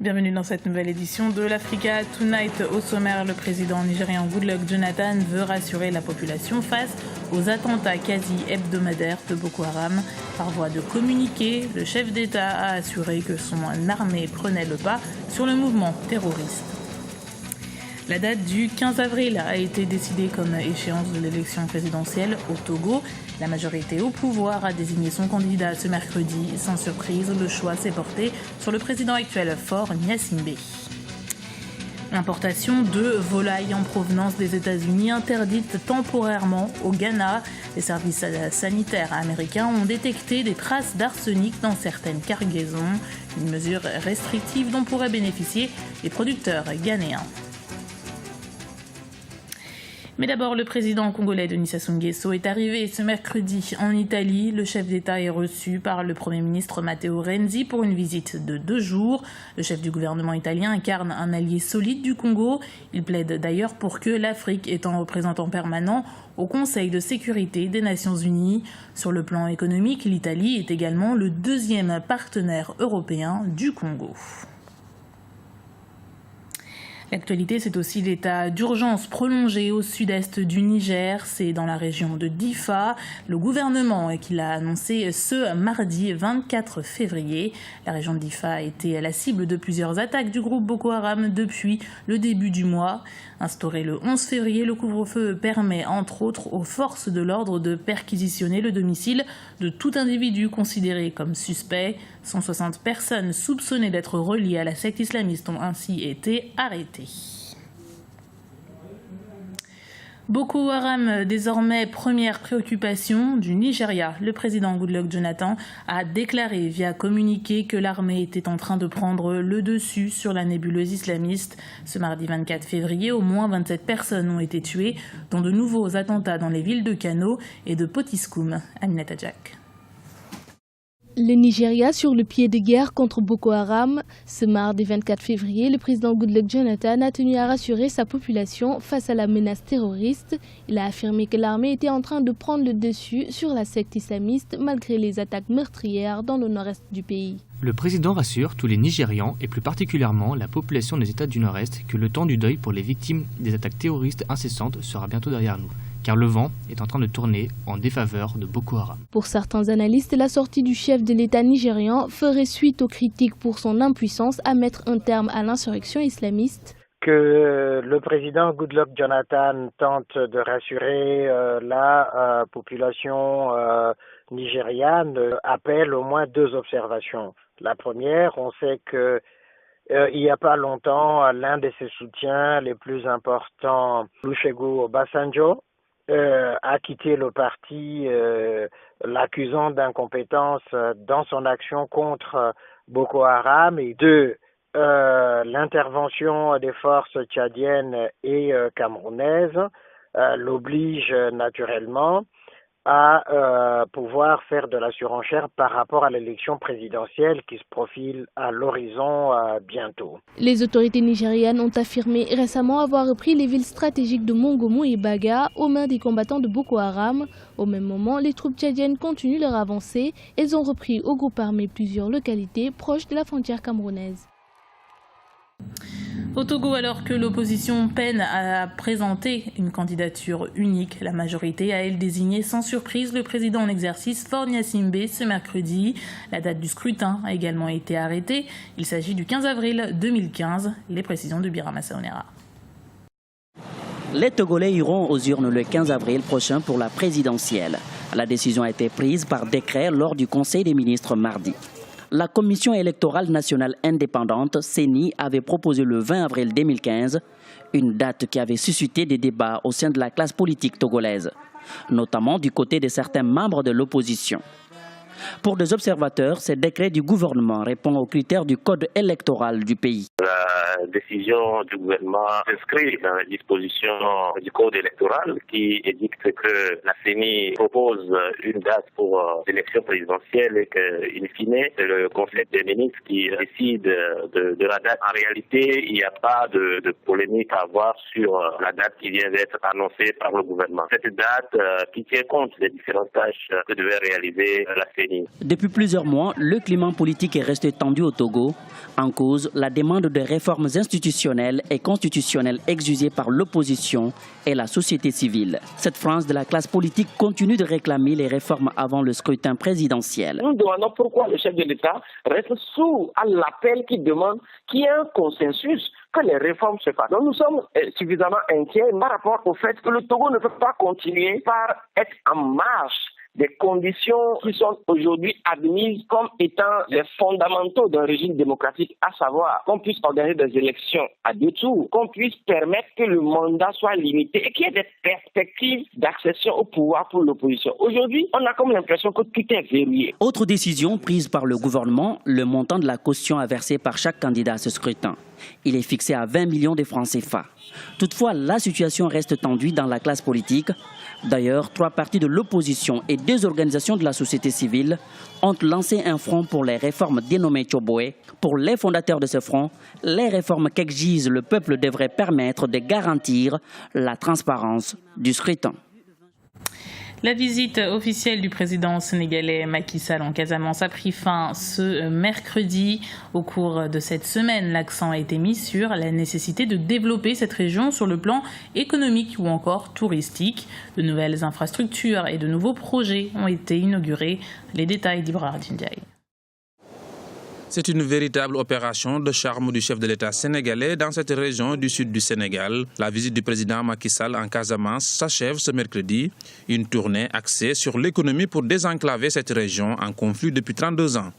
Bienvenue dans cette nouvelle édition de l'Africa Tonight. Au sommaire, le président nigérian Goodluck Jonathan veut rassurer la population face aux attentats quasi hebdomadaires de Boko Haram. Par voie de communiqué, le chef d'État a assuré que son armée prenait le pas sur le mouvement terroriste. La date du 15 avril a été décidée comme échéance de l'élection présidentielle au Togo. La majorité au pouvoir a désigné son candidat ce mercredi. Sans surprise, le choix s'est porté sur le président actuel, Faure Gnassingbé. L'importation de volailles en provenance des États-Unis interdite temporairement au Ghana. Les services sanitaires américains ont détecté des traces d'arsenic dans certaines cargaisons. Une mesure restrictive dont pourraient bénéficier les producteurs ghanéens. Mais d'abord, le président congolais Denis Sassou Nguesso est arrivé ce mercredi en Italie. Le chef d'État est reçu par le Premier ministre Matteo Renzi pour une visite de 2 jours. Le chef du gouvernement italien incarne un allié solide du Congo. Il plaide d'ailleurs pour que l'Afrique ait un représentant permanent au Conseil de sécurité des Nations Unies. Sur le plan économique, l'Italie est également le 2e partenaire européen du Congo. L'actualité, c'est aussi l'état d'urgence prolongé au sud-est du Niger. C'est dans la région de Difa. Le gouvernement qui l'a annoncé ce mardi 24 février. La région de Difa a été la cible de plusieurs attaques du groupe Boko Haram depuis le début du mois. Instauré le 11 février, le couvre-feu permet entre autres aux forces de l'ordre de perquisitionner le domicile de tout individu considéré comme suspect. 160 personnes soupçonnées d'être reliées à la secte islamiste ont ainsi été arrêtées. Boko Haram, désormais première préoccupation du Nigeria. Le président Goodluck Jonathan a déclaré via communiqué que l'armée était en train de prendre le dessus sur la nébuleuse islamiste. Ce mardi 24 février, au moins 27 personnes ont été tuées, dont de nouveaux attentats dans les villes de Kano et de Potiskum. Aminata Jack. Le Nigeria sur le pied de guerre contre Boko Haram. Ce mardi 24 février, le président Goodluck Jonathan a tenu à rassurer sa population face à la menace terroriste. Il a affirmé que l'armée était en train de prendre le dessus sur la secte islamiste malgré les attaques meurtrières dans le nord-est du pays. Le président rassure tous les Nigérians et plus particulièrement la population des États du Nord-Est que le temps du deuil pour les victimes des attaques terroristes incessantes sera bientôt derrière nous. Car le vent est en train de tourner en défaveur de Boko Haram. Pour certains analystes, la sortie du chef de l'État nigérian ferait suite aux critiques pour son impuissance à mettre un terme à l'insurrection islamiste. Que le président Goodluck Jonathan tente de rassurer la population nigériane appelle au moins 2 observations. La première, on sait que il n'y a pas longtemps, l'un de ses soutiens les plus importants, Olusegun Obasanjo, a quitté le parti l'accusant d'incompétence dans son action contre Boko Haram. Et 2, l'intervention des forces tchadiennes et camerounaises l'oblige naturellement à pouvoir faire de la surenchère par rapport à l'élection présidentielle qui se profile à l'horizon bientôt. Les autorités nigérianes ont affirmé récemment avoir repris les villes stratégiques de Mongomo et Baga aux mains des combattants de Boko Haram. Au même moment, les troupes tchadiennes continuent leur avancée. Elles ont repris au groupe armé plusieurs localités proches de la frontière camerounaise. Au Togo, alors que l'opposition peine à présenter une candidature unique, la majorité a, elle, désigné sans surprise le président en exercice Faure Gnassingbé ce mercredi. La date du scrutin a également été arrêtée. Il s'agit du 15 avril 2015. Les précisions de Birama Saonera. Les Togolais iront aux urnes le 15 avril prochain pour la présidentielle. La décision a été prise par décret lors du Conseil des ministres mardi. La Commission électorale nationale indépendante, CENI, avait proposé le 20 avril 2015, une date qui avait suscité des débats au sein de la classe politique togolaise, notamment du côté de certains membres de l'opposition. Pour des observateurs, ce décret du gouvernement répond aux critères du code électoral du pays. La la décision du gouvernement s'inscrit dans la disposition du code électoral qui édicte que la CENI propose une date pour l'élection présidentielle et qu'in fine, c'est le Conseil des ministres qui décide de la date. En réalité, il n'y a pas de polémique à avoir sur la date qui vient d'être annoncée par le gouvernement. Cette date qui tient compte des différentes tâches que devait réaliser la CENI. Depuis plusieurs mois, le climat politique est resté tendu au Togo. En cause, la demande de réformes institutionnelles et constitutionnelles exigées par l'opposition et la société civile. Cette frange de la classe politique continue de réclamer les réformes avant le scrutin présidentiel. Nous demandons pourquoi le chef de l'État reste sourd à l'appel qui demande qu'il y ait un consensus, que les réformes se fassent. Donc nous sommes suffisamment inquiets par rapport au fait que le Togo ne peut pas continuer par être en marche des conditions qui sont aujourd'hui admises comme étant les fondamentaux d'un régime démocratique, à savoir qu'on puisse organiser des élections à 2 tours, qu'on puisse permettre que le mandat soit limité et qu'il y ait des perspectives d'accession au pouvoir pour l'opposition. Aujourd'hui, on a comme l'impression que tout est verrouillé. Autre décision prise par le gouvernement, le montant de la caution à verser par chaque candidat à ce scrutin. Il est fixé à 20 millions de francs CFA. Toutefois, la situation reste tendue dans la classe politique. D'ailleurs, 3 partis de l'opposition et 2 organisations de la société civile ont lancé un front pour les réformes dénommées Tchoboé. Pour les fondateurs de ce front, les réformes qu'exige le peuple devraient permettre de garantir la transparence du scrutin. La visite officielle du président sénégalais Macky Sall en Casamance a pris fin ce mercredi. Au cours de cette semaine, l'accent a été mis sur la nécessité de développer cette région sur le plan économique ou encore touristique. De nouvelles infrastructures et de nouveaux projets ont été inaugurés. Les détails d'Ibra Ndiaye. C'est une véritable opération de charme du chef de l'État sénégalais dans cette région du sud du Sénégal. La visite du président Macky Sall en Casamance s'achève ce mercredi. Une tournée axée sur l'économie pour désenclaver cette région en conflit depuis 32 ans.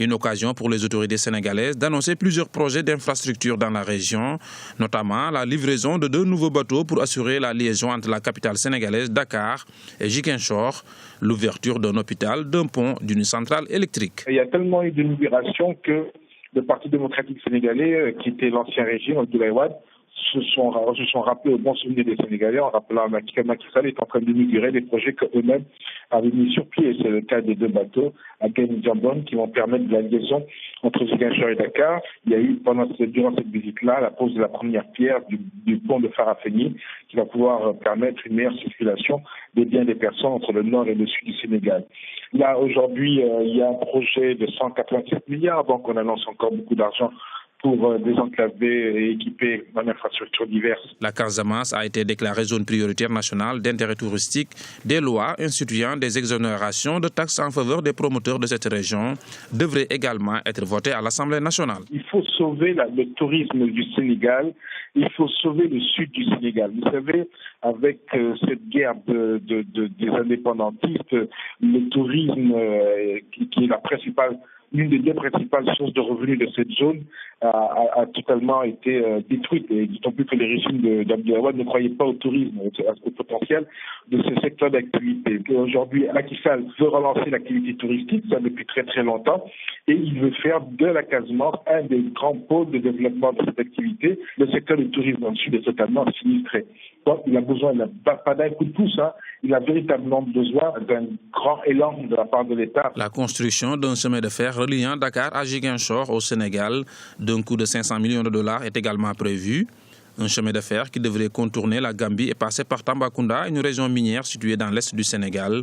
Une occasion pour les autorités sénégalaises d'annoncer plusieurs projets d'infrastructures dans la région, notamment la livraison de 2 nouveaux bateaux pour assurer la liaison entre la capitale sénégalaise Dakar et Ziguinchor, l'ouverture d'un hôpital, d'un pont, d'une centrale électrique. Il y a tellement eu d'inauguration que le Parti démocratique sénégalais, qui était l'ancien régime, Abdoulaye Wade, se sont rappelés au bon souvenir des Sénégalais en rappelant que Macky Sall est en train d'inaugurer des projets qu'eux-mêmes avaient mis sur pied. C'est le cas des 2 bateaux à Guinée-Jambon qui vont permettre de la liaison entre Ziguinchor et Dakar. Il y a eu durant cette visite-là la pose de la première pierre du pont de Farafenni qui va pouvoir permettre une meilleure circulation des biens des personnes entre le nord et le sud du Sénégal. Là, aujourd'hui, il y a un projet de 187 milliards, donc on annonce encore beaucoup d'argent pour désenclaver et équiper en infrastructures diverses. La Casamance a été déclarée zone prioritaire nationale d'intérêt touristique. Des lois instituant des exonérations de taxes en faveur des promoteurs de cette région devraient également être votées à l'Assemblée nationale. Il faut sauver le tourisme du Sénégal. Il faut sauver le sud du Sénégal. Vous savez, avec cette guerre des indépendantistes, le tourisme qui est l'une des 2 principales sources de revenus de cette zone a totalement été détruite. Et d'autant plus que les régimes d'Abdoulaye Wade ne croyaient pas au tourisme, au potentiel de ce secteur d'activité. Aujourd'hui, Macky Sall veut relancer l'activité touristique, ça depuis très très longtemps, et il veut faire de la Casamance un des grands pôles de développement de cette activité. Le secteur du tourisme dans le sud est totalement sinistré. Donc il a besoin, pas d'un coup de pouce, il a véritablement besoin d'un grand élan de la part de l'État. La construction d'un chemin de fer reliant Dakar à Ziguinchor au Sénégal d'un coût de 500 millions de dollars est également prévu. Un chemin de fer qui devrait contourner la Gambie et passer par Tambacounda, une région minière située dans l'est du Sénégal.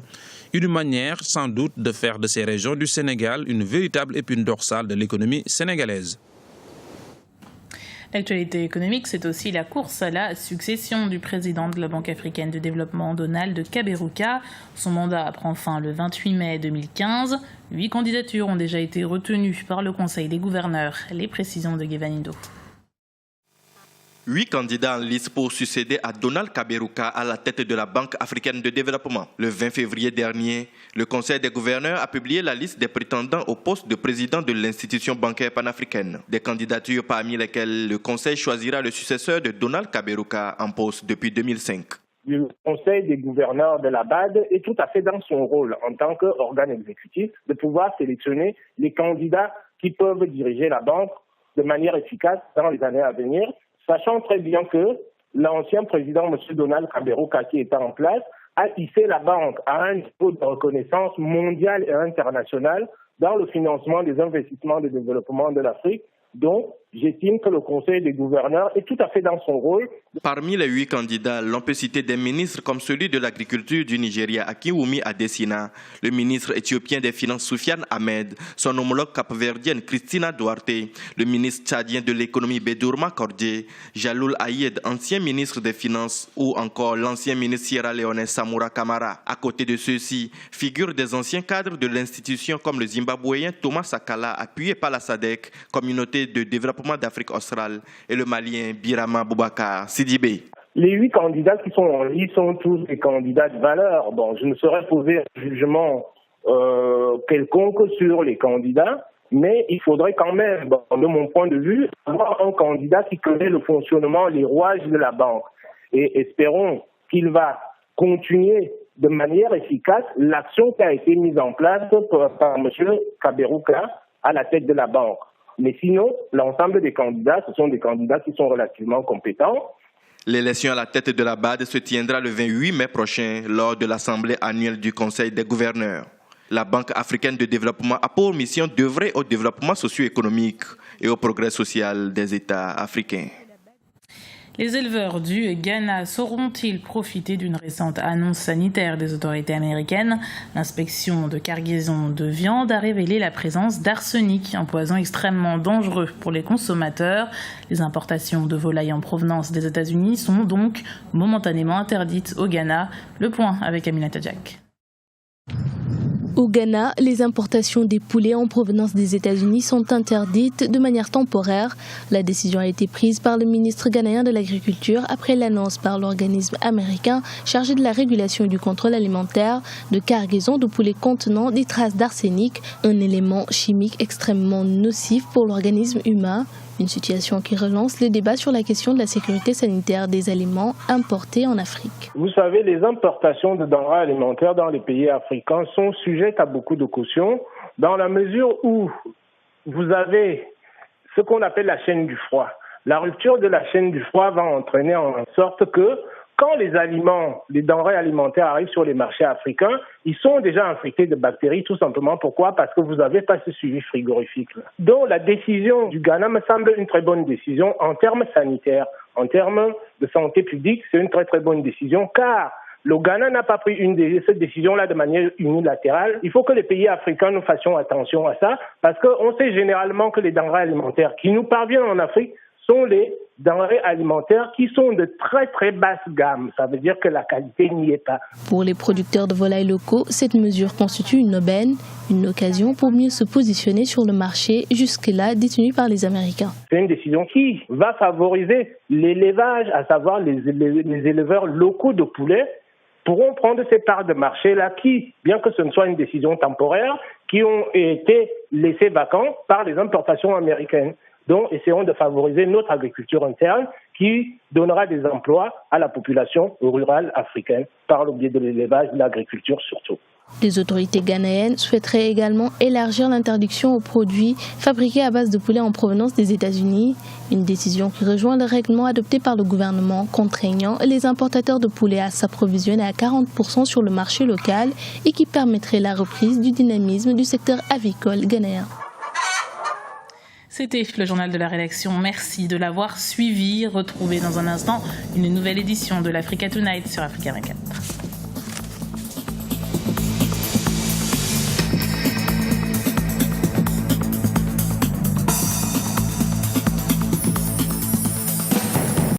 Une manière sans doute de faire de ces régions du Sénégal une véritable épine dorsale de l'économie sénégalaise. L'actualité économique, c'est aussi la course à la succession du président de la Banque africaine de développement, Donald Kaberuka. Son mandat prend fin le 28 mai 2015. 8 candidatures ont déjà été retenues par le Conseil des gouverneurs. Les précisions de Guevanindo. 8 candidats en lice pour succéder à Donald Kaberuka à la tête de la Banque africaine de développement. Le 20 février dernier, le Conseil des gouverneurs a publié la liste des prétendants au poste de président de l'institution bancaire panafricaine. Des candidatures parmi lesquelles le Conseil choisira le successeur de Donald Kaberuka en poste depuis 2005. Le Conseil des gouverneurs de la BAD est tout à fait dans son rôle en tant qu'organe exécutif de pouvoir sélectionner les candidats qui peuvent diriger la banque de manière efficace dans les années à venir, sachant très bien que l'ancien président, M. Donald Kaberuka, qui était en place, a hissé la banque à un niveau de reconnaissance mondiale et internationale dans le financement des investissements de développement de l'Afrique. Donc, j'estime que le Conseil des gouverneurs est tout à fait dans son rôle. Parmi les 8 candidats, l'on peut citer des ministres comme celui de l'agriculture du Nigeria, Akinwumi Adesina, le ministre éthiopien des Finances, Soufiane Ahmed, son homologue capverdienne, Christina Duarte, le ministre tchadien de l'économie, Bedourma Kordje, Jaloul Ayed, ancien ministre des Finances, ou encore l'ancien ministre sierra-léonais, Samoura Kamara. À côté de ceux-ci, figurent des anciens cadres de l'institution comme le Zimbabwéen Thomas Sakala, appuyé par la SADC, communauté de développement d'Afrique australe, et le Malien Birama Boubacar Sidibé. Les 8 candidats qui sont en lice sont tous des candidats de valeur. Bon, je ne saurais poser un jugement quelconque sur les candidats, mais il faudrait quand même, de mon point de vue, avoir un candidat qui connaît le fonctionnement, les rouages de la banque. Et espérons qu'il va continuer de manière efficace l'action qui a été mise en place par M. Kaberuka à la tête de la banque. Mais sinon, l'ensemble des candidats, ce sont des candidats qui sont relativement compétents. L'élection à la tête de la BAD se tiendra le 28 mai prochain lors de l'Assemblée annuelle du Conseil des gouverneurs. La Banque africaine de développement a pour mission d'œuvrer au développement socio-économique et au progrès social des États africains. Les éleveurs du Ghana sauront-ils profiter d'une récente annonce sanitaire des autorités américaines? L'inspection de cargaison de viande a révélé la présence d'arsenic, un poison extrêmement dangereux pour les consommateurs. Les importations de volailles en provenance des États-Unis sont donc momentanément interdites au Ghana. Le point avec Aminata Jack. Au Ghana, les importations des poulets en provenance des États-Unis sont interdites de manière temporaire. La décision a été prise par le ministre ghanéen de l'Agriculture après l'annonce par l'organisme américain chargé de la régulation et du contrôle alimentaire de cargaison de poulets contenant des traces d'arsenic, un élément chimique extrêmement nocif pour l'organisme humain. Une situation qui relance le débat sur la question de la sécurité sanitaire des aliments importés en Afrique. Vous savez, les importations de denrées alimentaires dans les pays africains sont sujettes à beaucoup de cautions dans la mesure où vous avez ce qu'on appelle la chaîne du froid. La rupture de la chaîne du froid va entraîner en sorte que quand les denrées alimentaires arrivent sur les marchés africains, ils sont déjà infectés de bactéries, tout simplement. Pourquoi? Parce que vous n'avez pas ce suivi frigorifique. Donc la décision du Ghana me semble une très bonne décision en termes sanitaires, en termes de santé publique, c'est une très très bonne décision car le Ghana n'a pas pris cette décision-là de manière unilatérale. Il faut que les pays africains nous fassions attention à ça parce qu'on sait généralement que les denrées alimentaires qui nous parviennent en Afrique sont les denrées alimentaires qui sont de très très basse gamme. Ça veut dire que la qualité n'y est pas. Pour les producteurs de volailles locaux, cette mesure constitue une aubaine, une occasion pour mieux se positionner sur le marché jusque-là détenu par les Américains. C'est une décision qui va favoriser l'élevage, à savoir les éleveurs locaux de poulets pourront prendre ces parts de marché-là qui, bien que ce ne soit une décision temporaire, qui ont été laissées vacantes par les importations américaines. Donc, essayons de favoriser notre agriculture interne qui donnera des emplois à la population rurale africaine par le biais de l'élevage et de l'agriculture surtout. Les autorités ghanéennes souhaiteraient également élargir l'interdiction aux produits fabriqués à base de poulet en provenance des États-Unis. Une décision qui rejoint le règlement adopté par le gouvernement contraignant les importateurs de poulet à s'approvisionner à 40% sur le marché local et qui permettrait la reprise du dynamisme du secteur avicole ghanéen. C'était le journal de la rédaction. Merci de l'avoir suivi. Retrouvez dans un instant une nouvelle édition de l'Africa Tonight sur Africa 24.